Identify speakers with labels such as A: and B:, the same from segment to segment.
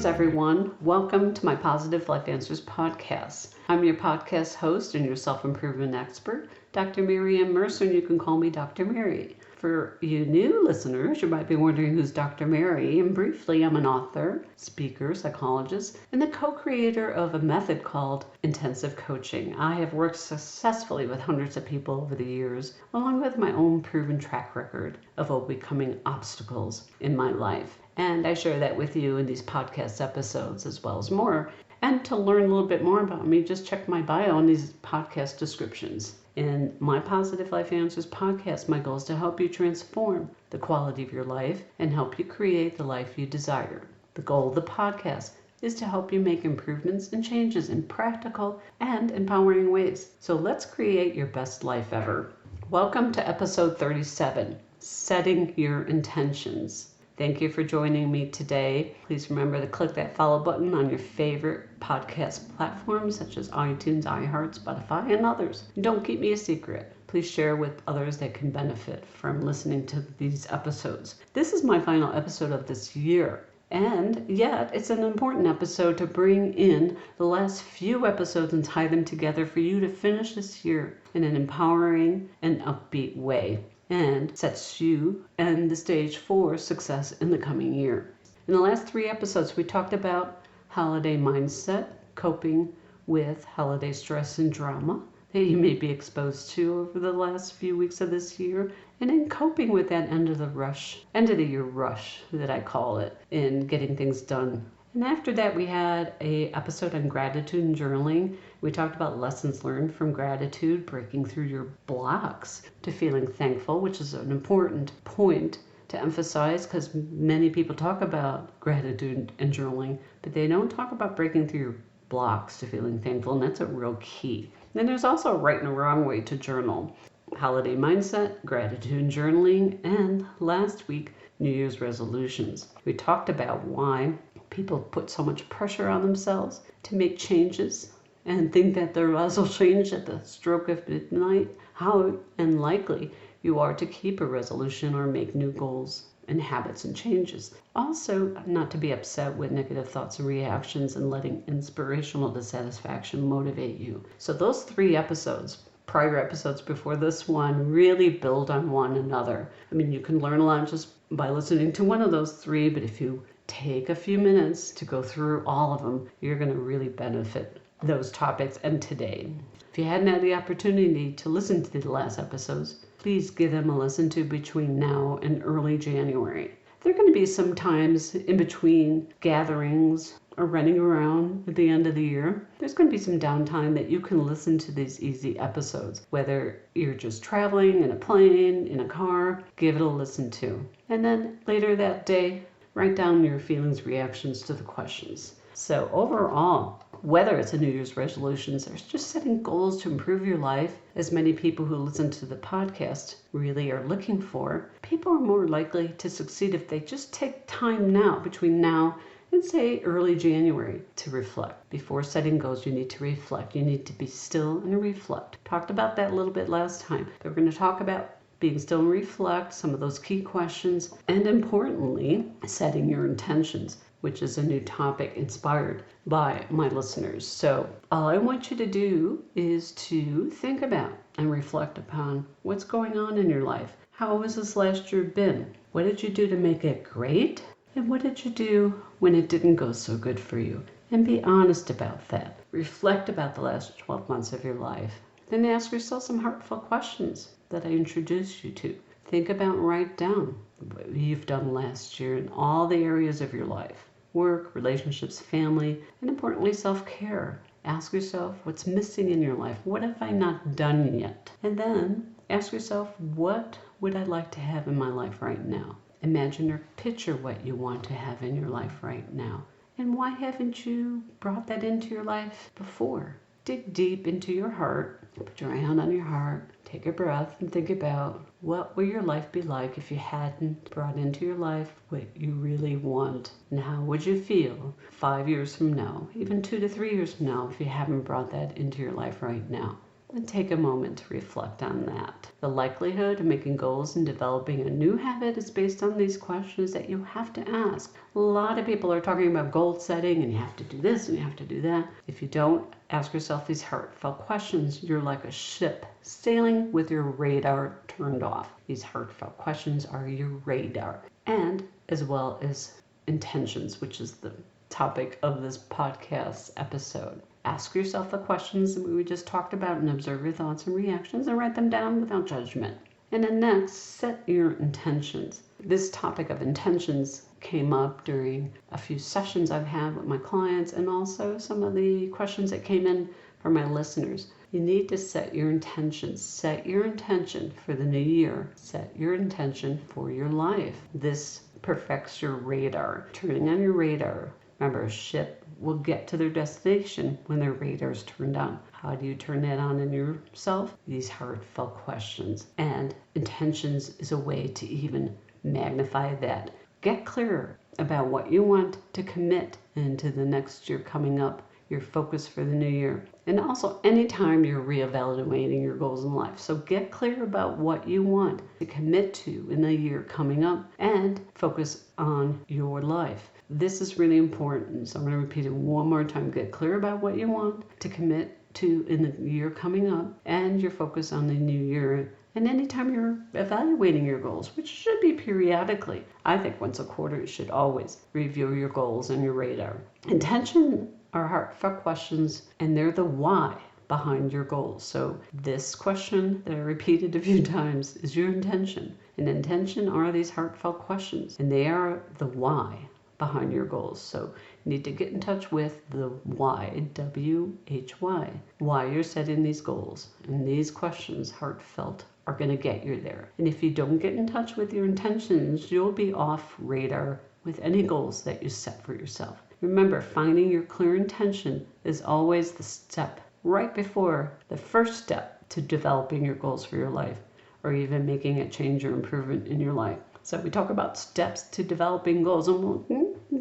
A: Greetings, everyone. Welcome to my Positive Life Answers podcast. I'm your podcast host and your self-improvement expert, Dr. Ann Mercer, and you can call me Dr. Mary. For you new listeners, you might be wondering who's Dr. Mary, and briefly, I'm an author, speaker, psychologist, and the co-creator of a method called intensive coaching. I have worked successfully with hundreds of people over the years, along with my own proven track record of overcoming obstacles in my life. And I share that with you in these podcast episodes as well as more. And to learn a little bit more about me, just check my bio in these podcast descriptions. In my Positive Life Answers podcast, my goal is to help you transform the quality of your life and help you create the life you desire. The goal of the podcast is to help you make improvements and changes in practical and empowering ways. So let's create your best life ever. Welcome to episode 37, Setting Your Intentions. Thank you for joining me today. Please remember to click that follow button on your favorite podcast platforms such as iTunes, iHeart, Spotify, and others. And don't keep me a secret. Please share with others that can benefit from listening to these episodes. This is my final episode of this year. And yet, it's an important episode to bring in the last few episodes and tie them together for you to finish this year in an empowering and upbeat way, and sets you and the stage for success in the coming year. In the last 3 episodes, we talked about holiday mindset, coping with holiday stress and drama that you may be exposed to over the last few weeks of this year, and in coping with that end of the year rush that I call it, in getting things done. And after that, we had an episode on gratitude and journaling. We talked about lessons learned from gratitude, breaking through your blocks to feeling thankful, which is an important point to emphasize because many people talk about gratitude and journaling, but they don't talk about breaking through your blocks to feeling thankful, and that's a real key. Then there's also a right and a wrong way to journal. Holiday mindset, gratitude and journaling, and last week, New Year's resolutions. We talked about why people put so much pressure on themselves to make changes and think that their lives will change at the stroke of midnight, how unlikely you are to keep a resolution or make new goals and habits and changes. Also, not to be upset with negative thoughts and reactions and letting inspirational dissatisfaction motivate you. So those 3 episodes, prior episodes before this one, really build on one another. I mean, you can learn a lot just by listening to one of those 3, but if you take a few minutes to go through all of them, you're going to really benefit those topics and today. If you hadn't had the opportunity to listen to the last episodes, please give them a listen to between now and early January. There are going to be some times in between gatherings or running around at the end of the year. There's going to be some downtime that you can listen to these easy episodes. Whether you're just traveling in a plane, in a car, give it a listen to. And then later that day, write down your feelings, reactions to the questions. So overall, whether it's a New Year's resolutions or just setting goals to improve your life, as many people who listen to the podcast really are looking for, people are more likely to succeed if they just take time now, between now and say early January, to reflect. Before setting goals, you need to reflect. You need to be still and reflect. Talked about that a little bit last time. But we're going to talk about being still and reflect, some of those key questions, and importantly, setting your intentions, which is a new topic inspired by my listeners. So all I want you to do is to think about and reflect upon what's going on in your life. How has this last year been? What did you do to make it great? And what did you do when it didn't go so good for you? And be honest about that. Reflect about the last 12 months of your life. Then ask yourself some heartfelt questions that I introduced you to. Think about and write down what you've done last year in all the areas of your life. Work, relationships, family, and importantly, self-care. Ask yourself what's missing in your life. What have I not done yet? And then ask yourself, what would I like to have in my life right now? Imagine or picture what you want to have in your life right now. And why haven't you brought that into your life before? Dig deep into your heart. Put your hand on your heart. Take a breath and think about what will your life be like if you hadn't brought into your life what you really want. And how would you feel 5 years from now, even 2 to 3 years from now, if you haven't brought that into your life right now? and take a moment to reflect on that. The likelihood of making goals and developing a new habit is based on these questions that you have to ask. A lot of people are talking about goal setting and you have to do this and you have to do that. If you don't ask yourself these heartfelt questions, you're like a ship sailing with your radar turned off. These heartfelt questions are your radar, and as well as intentions, which is the topic of this podcast episode. Ask yourself the questions that we just talked about and observe your thoughts and reactions and write them down without judgment. And then next, set your intentions. This topic of intentions came up during a few sessions I've had with my clients and also some of the questions that came in from my listeners. You need to set your intentions. Set your intention for the new year. Set your intention for your life. This perfects your radar. Turning on your radar. Remember, a ship will get to their destination when their radar is turned on. How do you turn that on in yourself? These heartfelt questions. And intentions is a way to even magnify that. Get clear about what you want to commit into the next year coming up, your focus for the new year. And also anytime you're reevaluating your goals in life. So get clear about what you want to commit to in the year coming up and focus on your life. This is really important. So I'm going to repeat it one more time. Get clear about what you want to commit to in the year coming up and your focus on the new year. And anytime you're evaluating your goals, which should be periodically, I think once a quarter you should always review your goals and your radar. Intention are heartfelt questions, and they're the why behind your goals. So this question that I repeated a few times is your intention. And intention are these heartfelt questions, and they are the why behind your goals. So you need to get in touch with the why, W-H-Y, why you're setting these goals. And these questions, heartfelt, are going to get you there. And if you don't get in touch with your intentions, you'll be off radar with any goals that you set for yourself. Remember, finding your clear intention is always the step right before the first step to developing your goals for your life, or even making a change or improvement in your life. So we talk about steps to developing goals, and we'll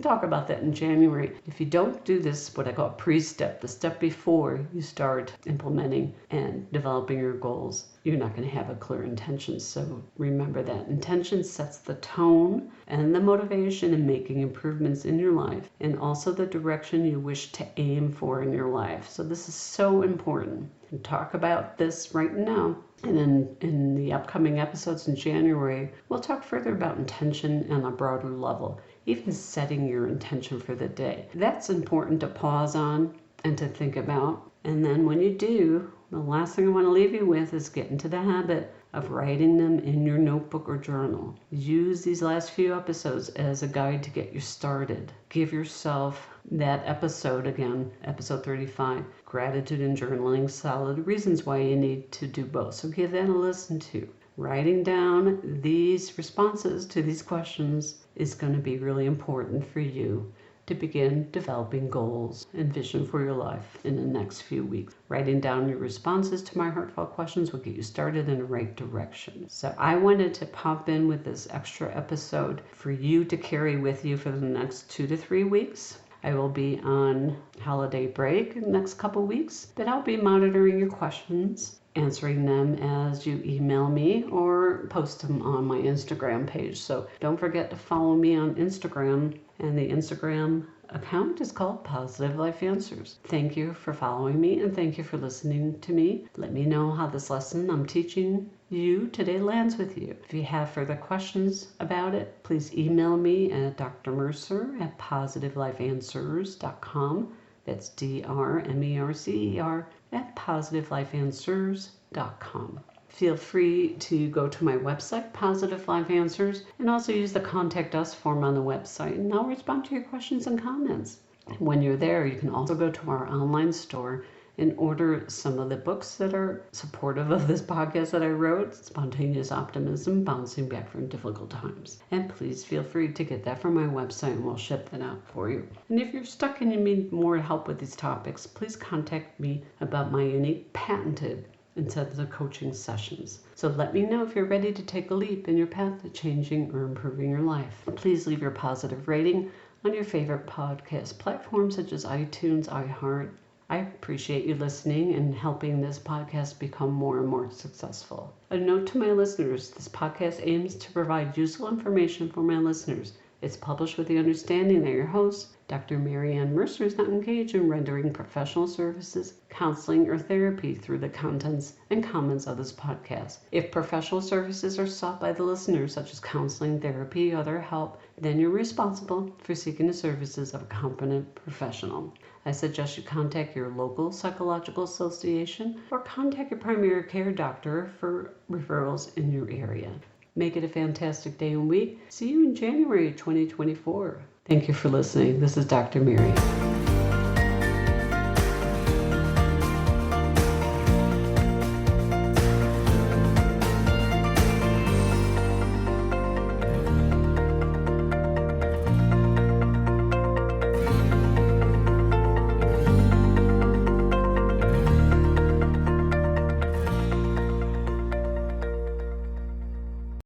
A: talk about that in January. If you don't do this, what I call pre-step, the step before you start implementing and developing your goals, you're not going to have a clear intention. So remember that intention sets the tone and the motivation in making improvements in your life, and also the direction you wish to aim for in your life. So this is so important. We'll talk about this right now. And then in the upcoming episodes in January, we'll talk further about intention on a broader level, even setting your intention for the day. That's important to pause on and to think about. And then when you do, the last thing I want to leave you with is get into the habit of writing them in your notebook or journal. Use these last few episodes as a guide to get you started. Give yourself that episode again, episode 35, gratitude and journaling, solid reasons why you need to do both. So give that a listen to. Writing down these responses to these questions is going to be really important for you to begin developing goals and vision for your life in the next few weeks. Writing down your responses to my heartfelt questions will get you started in the right direction. So I wanted to pop in with this extra episode for you to carry with you for the next 2 to 3 weeks. I will be on holiday break in the next couple weeks, but I'll be monitoring your questions, answering them as you email me or post them on my Instagram page. So don't forget to follow me on Instagram, and the Instagram account is called Positive Life Answers. Thank you for following me, and thank you for listening to me. Let me know how this lesson I'm teaching you today lands with you. If you have further questions about it, please email me at drmercer@positivelifeanswers.com. That's drmercer@positivelifeanswers.com. Feel free to go to my website, Positive Life Answers, and also use the Contact Us form on the website, and I'll respond to your questions and comments. When you're there, you can also go to our online store and order some of the books that are supportive of this podcast that I wrote, Spontaneous Optimism, Bouncing Back from Difficult Times. And please feel free to get that from my website, and we'll ship that out for you. And if you're stuck and you need more help with these topics, please contact me about my unique patented intensive coaching sessions. So let me know if you're ready to take a leap in your path to changing or improving your life. Please leave your positive rating on your favorite podcast platforms such as iTunes, iHeart, I appreciate you listening and helping this podcast become more and more successful. A note to my listeners, this podcast aims to provide useful information for my listeners. It's published with the understanding that your host, Dr. Ann Mercer, is not engaged in rendering professional services, counseling, or therapy through the contents and comments of this podcast. If professional services are sought by the listener, such as counseling, therapy, or other help, then you're responsible for seeking the services of a competent professional. I suggest you contact your local psychological association or contact your primary care doctor for referrals in your area. Make it a fantastic day and week. See you in January 2024. Thank you for listening. This is Dr. Mary.